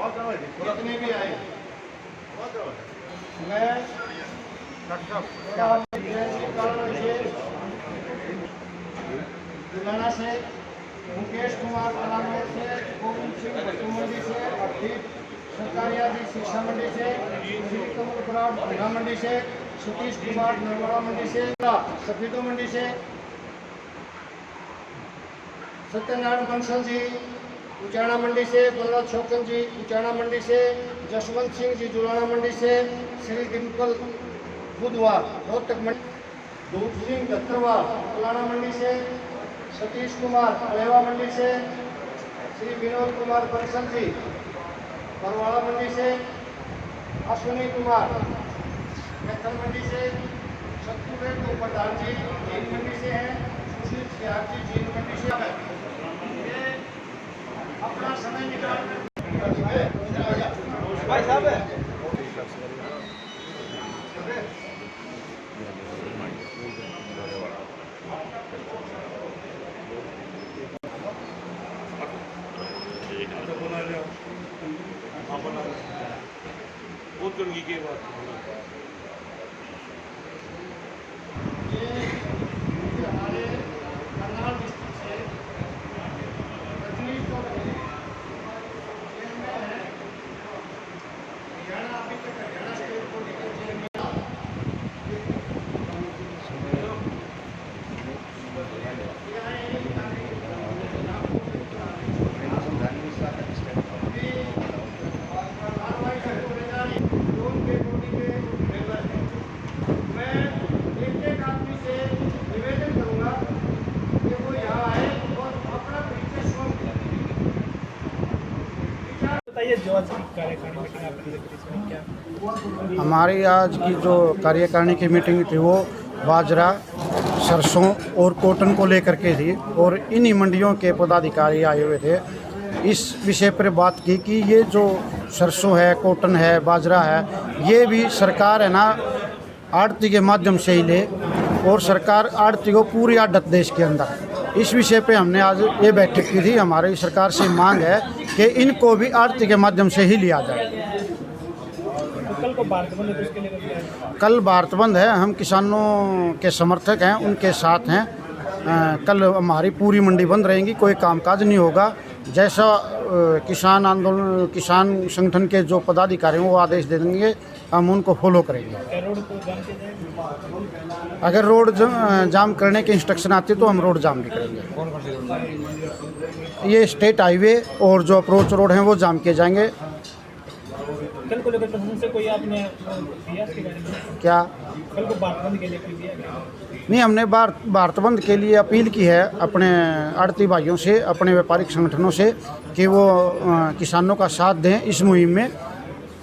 जितने भी आए मैं लुधियाना से मुकेश कुमार पलामोर से गोविंद सिंह मंडी से अभिजीत सरकारिया जी शिक्षा मंडी से श्री कमल बराड़ भंगा मंडी से सतीश कुमार नरवाड़ा मंडी से सफीदो मंडी से सत्यनारायण बंसल जी उचाना मंडी से बलराज छोकन जी उचाना मंडी से जसवंत सिंह जी जुलाना मंडी से श्री डिम्पल बुधवार रोहतक मंडी दूध सिंह गत्तरवार फलाना मंडी से सतीश कुमार अलेवा मंडी से श्री विनोद कुमार बंसल जी बरवाड़ा मंडी से अश्विनी कुमार मैथल मंडी से सत्तूरेड प्रधान जी जीन मंडी से हैं सुशील सियार जी जीन मंडी से हैं अपना समय निकाल भाई साहब बहुत करने की बात हमारे करनाल डिस्ट्रिक्ट से रजनीश हरियाणा अभी तक हरियाणा स्टेट पॉलिटिकल हमारी आज की जो कार्यकारिणी की मीटिंग थी वो बाजरा, सरसों और कॉटन को लेकर के थी और इन्हीं मंडियों के पदाधिकारी आए हुए थे। इस विषय पर बात की कि ये जो सरसों है, कॉटन है, बाजरा है, ये भी सरकार है ना आड़ती के माध्यम से ही ले और सरकार आड़ती को पूरी आड़त देश के अंदर। इस विषय पे हमने आज ये बैठक की थी। हमारी सरकार से मांग है कि इनको भी आड़ती के माध्यम से ही लिया जाए। कल भारत बंद है, हम किसानों के समर्थक हैं, उनके साथ हैं। कल हमारी पूरी मंडी बंद रहेंगी, कोई कामकाज नहीं होगा। जैसा किसान आंदोलन, किसान संगठन के जो पदाधिकारी हैं वो आदेश दे देंगे, हम उनको फॉलो करेंगे। अगर रोड जाम करने के इंस्ट्रक्शन आती तो हम रोड जाम भी करेंगे। ये स्टेट हाईवे और जो अप्रोच रोड हैं वो जाम किए जाएंगे। कल को लेकर प्रशासन से कोई आपने दिया इसके बारे में? क्या कल को भारत बंद के लिए कोई दिया? नहीं, हमने भारत बंद के लिए अपील की है अपने आड़ती भाइयों से, अपने व्यापारिक संगठनों से कि वो किसानों का साथ दें इस मुहिम में।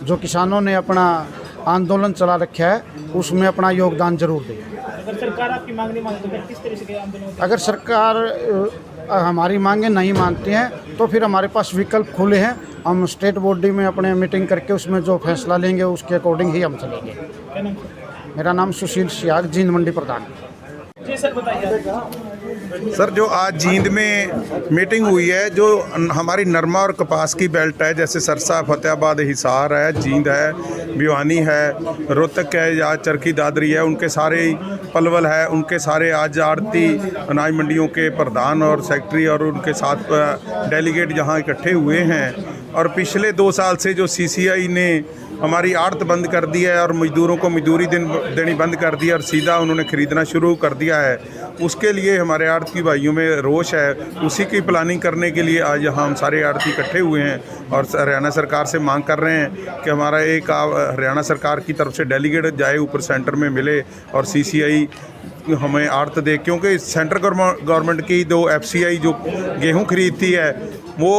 जो किसानों ने अपना आंदोलन चला रखा है उसमें अपना योगदान जरूर दें। अगर सरकार आपकी मांग नहीं माने तो किस तरह से आंदोलन? अगर सरकार हमारी मांगें नहीं मानती हैं तो फिर हमारे पास विकल्प खुले हैं। हम स्टेट बॉडी में अपने मीटिंग करके उसमें जो फैसला लेंगे उसके अकॉर्डिंग ही हम चलेंगे। क्या नाम? मेरा नाम सुशील सियाग, जींद मंडी प्रधान। जी सर, बताइए। सर, जो आज जींद में मीटिंग हुई है, जो हमारी नरमा और कपास की बेल्ट है, जैसे सरसा, फतेहाबाद, हिसार है, जींद है, भिवानी है, रोहतक है या चरखी दादरी है, उनके सारे पलवल है, उनके सारे आज आड़ती अनाज मंडियों के प्रधान और सेक्रेटरी और उनके साथ डेलीगेट यहाँ इकट्ठे हुए हैं। और पिछले 2 साल से जो CCI ने हमारी आड़त बंद कर दी है और मजदूरों को मजदूरी देनी बंद कर दी है और सीधा उन्होंने ख़रीदना शुरू कर दिया है, उसके लिए हमारे आड़ती भाइयों में रोष है। उसी की प्लानिंग करने के लिए आज यहाँ हम सारे आड़ती इकट्ठे हुए हैं और हरियाणा सरकार से मांग कर रहे हैं कि हमारा एक हरियाणा सरकार की तरफ से डेलीगेट जाए, ऊपर सेंटर में मिले और CCI हमें आड़त दे, क्योंकि सेंट्रल गवर्नमेंट की जो FCI जो गेहूँ खरीदती है वो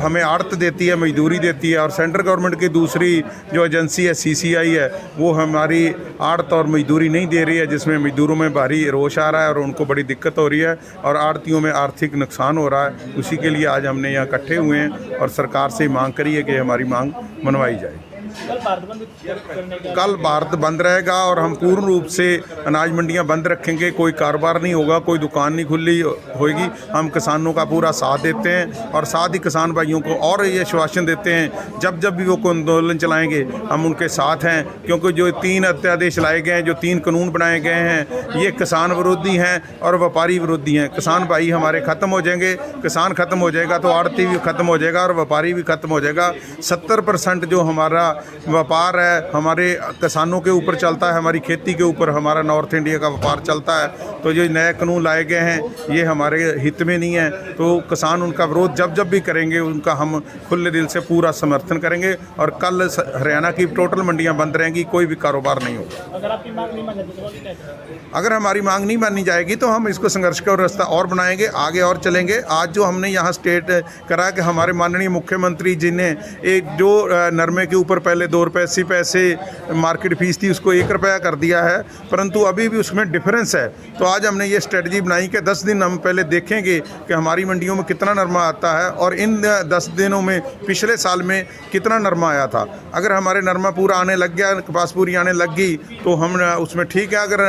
हमें आड़त देती है, मजदूरी देती है, और सेंट्रल गवर्नमेंट की दूसरी जो एजेंसी है CCI है वो हमारी आड़त और मजदूरी नहीं दे रही है, जिसमें मजदूरों में भारी रोष आ रहा है और उनको बड़ी दिक्कत हो रही है और आड़तियों में आर्थिक नुकसान हो रहा है। उसी के लिए आज हमने यहाँ इकट्ठे हुए हैं और सरकार से मांग करी है कि हमारी मांग मनवाई जाए। कल भारत बंद करने का कल भारत बंद रहेगा और हम पूर्ण रूप से अनाज मंडियां बंद रखेंगे। कोई कारोबार नहीं होगा, कोई दुकान नहीं खुली होगी। हम किसानों का पूरा साथ देते हैं और साथ ही किसान भाइयों को और ये आश्वासन देते हैं जब जब भी वो कोई आंदोलन चलाएंगे हम उनके साथ हैं, क्योंकि जो 3 अध्यादेश लाए गए हैं, जो 3 कानून बनाए गए हैं, ये किसान विरोधी हैं और व्यापारी विरोधी हैं। किसान भाई हमारे ख़त्म हो जाएंगे, किसान ख़त्म हो जाएगा तो आड़ती भी ख़त्म हो जाएगा और व्यापारी भी ख़त्म हो जाएगा। 70% जो हमारा व्यापार है हमारे किसानों के ऊपर चलता है, हमारी खेती के ऊपर हमारा नॉर्थ इंडिया का व्यापार चलता है। तो जो नए कानून लाए गए हैं ये हमारे हित में नहीं है, तो किसान उनका विरोध जब जब भी करेंगे उनका हम खुले दिल से पूरा समर्थन करेंगे। और कल हरियाणा की टोटल मंडियां बंद रहेंगी, कोई भी कारोबार नहीं होगा। अगर आपकी मांग नहीं मानी जाती तो क्या करेंगे? अगर हमारी मांग नहीं मानी जाएगी तो हम इसको संघर्ष का रास्ता और बनाएंगे, आगे और चलेंगे। आज जो हमने यहाँ स्टेट करा कि हमारे माननीय मुख्यमंत्री जी ने एक जो नरमे के ऊपर पहले 2 रुपये 80 पैसे मार्केट फीस थी उसको 1 रुपया कर दिया है, परंतु अभी भी उसमें डिफरेंस है। तो आज हमने ये स्ट्रेटजी बनाई कि 10 दिन हम पहले देखेंगे कि हमारी मंडियों में कितना नरमा आता है और इन 10 दिनों में पिछले साल में कितना नरमा आया था। अगर हमारे नरमा पूरा आने लग गया, कपास पूरी आने लग गई तो हम उसमें ठीक है। अगर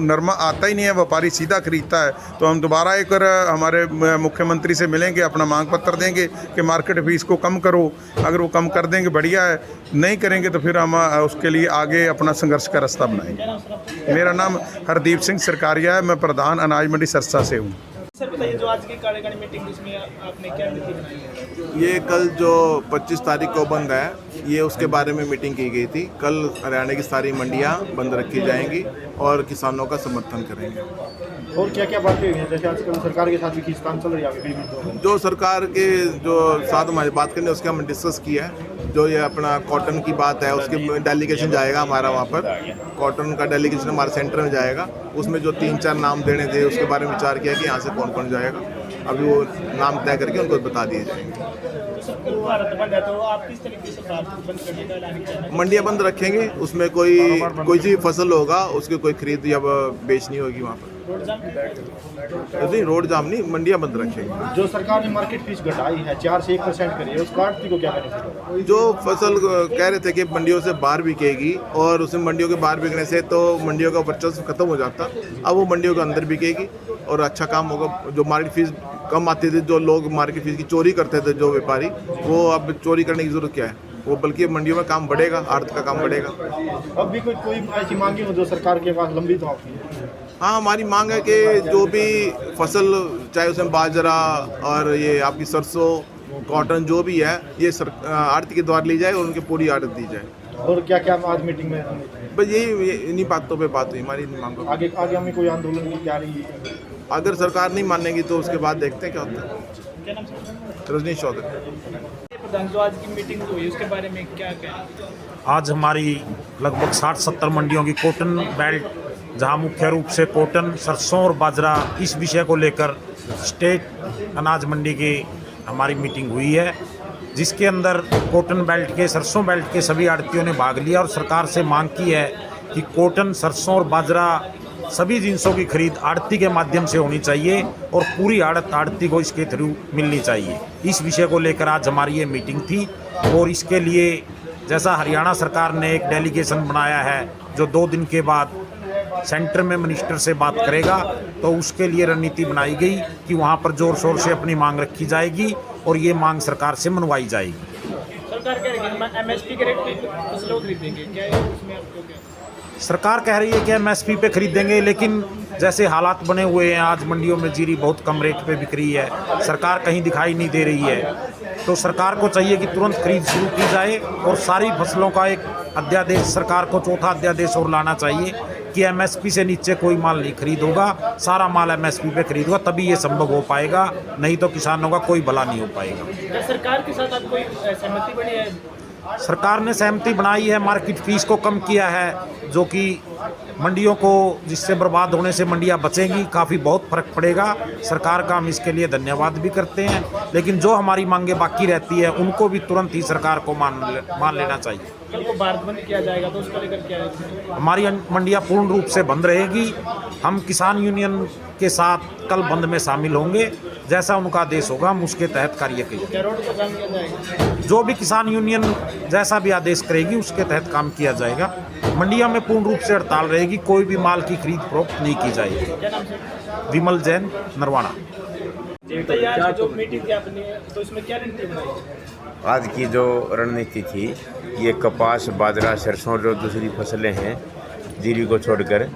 नरमा आता ही नहीं है, व्यापारी सीधा खरीदता है, तो हम दोबारा एक हमारे मुख्यमंत्री से मिलेंगे, अपना मांग पत्र देंगे कि मार्केट फीस को कम करो। अगर वो कम कर देंगे बढ़िया है, नहीं करेंगे तो फिर हम उसके लिए आगे अपना संघर्ष का रास्ता बनाएंगे। मेरा नाम हरदीप सिंह सरकारिया है, मैं प्रधान अनाज मंडी सरसा से हूँ। सर बताइए, जो आज की कार्यकारिणी मीटिंग इसमें आपने क्या नीति बनाई है? ये कल जो 25 तारीख को बंद है, ये उसके बारे में मीटिंग की गई थी। कल हरियाणा की सारी मंडियां बंद रखी जाएंगी और किसानों का समर्थन करेंगे। और क्या क्या बातें हुई हैं, जैसे आजकल सरकार के साथ भी खींचतान चल रही है आगे? जो सरकार के जो साथ हमारी बात करनी है उसके हम डिस्कस किया है। जो ये अपना कॉटन की बात है उसके डेलीगेशन जाएगा हमारा, वहाँ पर कॉटन का डेलीगेशन हमारे सेंटर में जाएगा। उसमें जो 3-4 नाम देने थे उसके बारे में विचार किया कि यहाँ से कौन कौन जाएगा। अभी वो नाम तय करके उनको बता दिए जाएंगे। सर भारत बंद है तो आप किस तरीके से भारत बंद करने का ऐलान किया है? मंडियाँ बंद रखेंगे, उसमें कोई सी फसल होगा उसकी कोई खरीद या बेच नहीं होगी वहाँ पर। रोड जाम नहीं, रोड जाम नहीं, मंडियाँ बंद रखेंगे। जो सरकार ने मार्केट फीस घटाई है 4 से 1% करी है, उसका आड़ती को क्या बेनिफिट होगा? जो फसल कह रहे थे कि मंडियों से बाहर बिकेगी और उसमें मंडियों के बाहर बिकने से तो मंडियों का वर्चस्व खत्म हो जाता, अब वो मंडियों के अंदर बिकेगी और अच्छा काम होगा। जो मार्केट फीस कम आती थी, जो लोग मार्केट फीस की चोरी करते थे जो व्यापारी, वो अब चोरी करने की जरूरत क्या है, वो बल्कि मंडियों में काम बढ़ेगा, आड़त का काम बढ़ेगा। अब भी कोई ऐसी मांगे हो जो सरकार के पास लंबित हो आपकी? हाँ, हमारी मांग है कि जो भी फसल, चाहे उसमें बाजरा और ये आपकी सरसों, कॉटन जो भी है, ये आड़त के द्वारा ली जाए और उनकी पूरी आड़त दी जाए। और क्या क्या आज मीटिंग में बस यही इन्हीं बातों पे बात हुई हमारी मांगों। आगे हमें कोई आंदोलन की तैयारी? अगर सरकार नहीं मानेगी तो उसके बाद देखते हैं क्या होता है। क्या नाम सर? रजनीश चौधरी। प्रधान, जो आज की मीटिंग हुई उसके बारे में क्या कहें? आज हमारी लगभग 60-70 मंडियों की कॉटन बेल्ट, जहां मुख्य रूप से कॉटन, सरसों और बाजरा, इस विषय को लेकर स्टेट अनाज मंडी की हमारी मीटिंग हुई है, जिसके अंदर कॉटन बेल्ट के, सरसों बेल्ट के सभी आड़तियों ने भाग लिया और सरकार से मांग की है कि कॉटन, सरसों और बाजरा सभी जिनसों की खरीद आड़ती के माध्यम से होनी चाहिए और पूरी आड़त आड़ती को इसके थ्रू मिलनी चाहिए। इस विषय को लेकर आज हमारी ये मीटिंग थी और इसके लिए जैसा हरियाणा सरकार ने एक डेलीगेशन बनाया है जो 2 दिन के बाद सेंटर में मिनिस्टर से बात करेगा, तो उसके लिए रणनीति बनाई गई कि वहाँ पर जोर शोर से अपनी मांग रखी जाएगी और ये मांग सरकार से मनवाई जाएगी। सरकार कह रही है MSP के रेट पे फसलों खरीदेंगे, क्या है उसमें आपको क्या? सरकार कह रही है कि MSP पे खरीदेंगे, लेकिन जैसे हालात बने हुए हैं आज मंडियों में जीरी बहुत कम रेट पे बिक रही है, सरकार कहीं दिखाई नहीं दे रही है। तो सरकार को चाहिए कि तुरंत खरीद शुरू की जाए और सारी फसलों का एक अध्यादेश, सरकार को 4था अध्यादेश और लाना चाहिए कि MSP से नीचे कोई माल नहीं खरीद होगा, सारा माल MSP पे खरीद होगा, तभी ये संभव हो पाएगा, नहीं तो किसानों का कोई भला नहीं हो पाएगा। क्या सरकार के साथ आप कोई सहमति बनी है? सरकार ने सहमति बनाई है, मार्केट फीस को कम किया है, जो कि मंडियों को, जिससे बर्बाद होने से मंडियां बचेंगी, काफ़ी बहुत फर्क पड़ेगा। सरकार का हम इसके लिए धन्यवाद भी करते हैं, लेकिन जो हमारी मांगे बाकी रहती है उनको भी तुरंत ही सरकार को मान लेना चाहिए। कल को भारत बंद किया जाएगा तो उसको लेकर क्या है? हमारी मंडियां पूर्ण रूप से बंद रहेगी। हम किसान यूनियन के साथ कल बंद में शामिल होंगे जैसा उनका आदेश होगा हम उसके तहत कार्य करेंगे। क्या रोड पर काम किया जाएगा? जो भी किसान यूनियन जैसा भी आदेश करेगी उसके तहत काम किया जाएगा। मंडियों में पूर्ण रूप से हड़ताल रहेगी, कोई भी माल की खरीद फरोख्त नहीं की जाएगी। क्या नाम से? विमल जैन, नरवाना। तो यार जो मीटिंग थी आपने, तो इसमें क्या रणनीति बनाई? आज की जो रणनीति थी, ये कपास, बाजरा, सरसों जो दूसरी फसलें हैं जीरी को छोड़कर,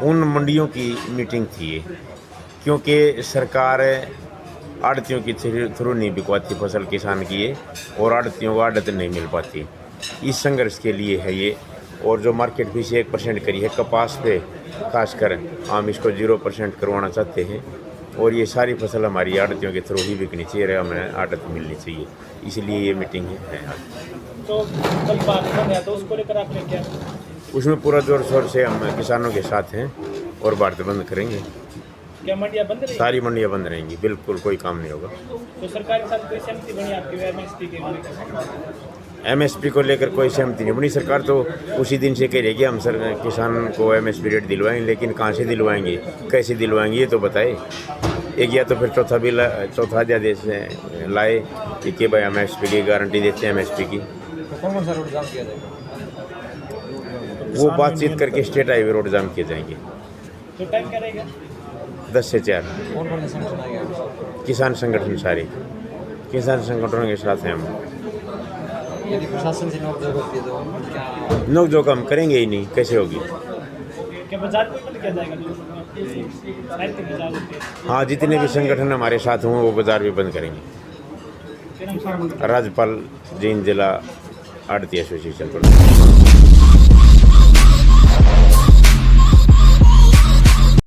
उन मंडियों की मीटिंग थी ये। क्योंकि सरकार आड़तियों की थ्रू नहीं बिकवाती फसल किसान की ये, और आड़तियों को आड़त नहीं मिल पाती। इस संघर्ष के लिए है ये। और जो मार्केट फीस 1% करी है कपास पे, खासकर हम इसको 0% करवाना चाहते हैं। और ये सारी फसल हमारी आड़तियों के थ्रू ही बिकनी चाहिए, हमें आड़त मिलनी चाहिए, इसलिए ये मीटिंग है आज। तो कल बात बन है, तो उसको लेकर आपने क्या? उसमें पूरा जोर शोर से हम किसानों के साथ हैं और भारत बंद करेंगे। क्या मंडियाँ बंद रही? सारी मंडियाँ बंद रहेंगी, बिल्कुल कोई काम नहीं होगा। तो सरकार के साथ कोई सहमति बनी आपकी एमएसपी के लिए? एमएसपी को लेकर कोई सहमति नहीं बनी। सरकार तो उसी दिन से कह रही है कि हम किसान को एमएसपी रेट दिलवाएंगे, लेकिन कहाँ से दिलवाएंगे, कैसे दिलवाएंगे, ये तो बताए। एक या तो फिर चौथा अध्यादेश लाए कि भाई एमएसपी की गारंटी देते हैं एमएसपी की। कौन सा रोड जाम किया जाएगा? वो बातचीत करके स्टेट हाईवे रोड जाम किए जाएंगे। तो टाइम क्या रहेगा? 10 से 4। कौन कौन से संगठन आएगा? किसान संगठन सारे किसान संगठनों के साथ हैं हम। यदि प्रशासन से नोकझोंक होती है तो क्या? नोकझोंक हम करेंगे ही नहीं, कैसे होगी। क्या बाजार में बंद किया जाएगा? साहित्य बाजार होते हैं। हाँ, जितने भी संगठन हमारे साथ हों वो बाजार भी बंद करेंगे। क्या नाम से? राज्यपाल जींद जिला आड़ती एसोसिएशन।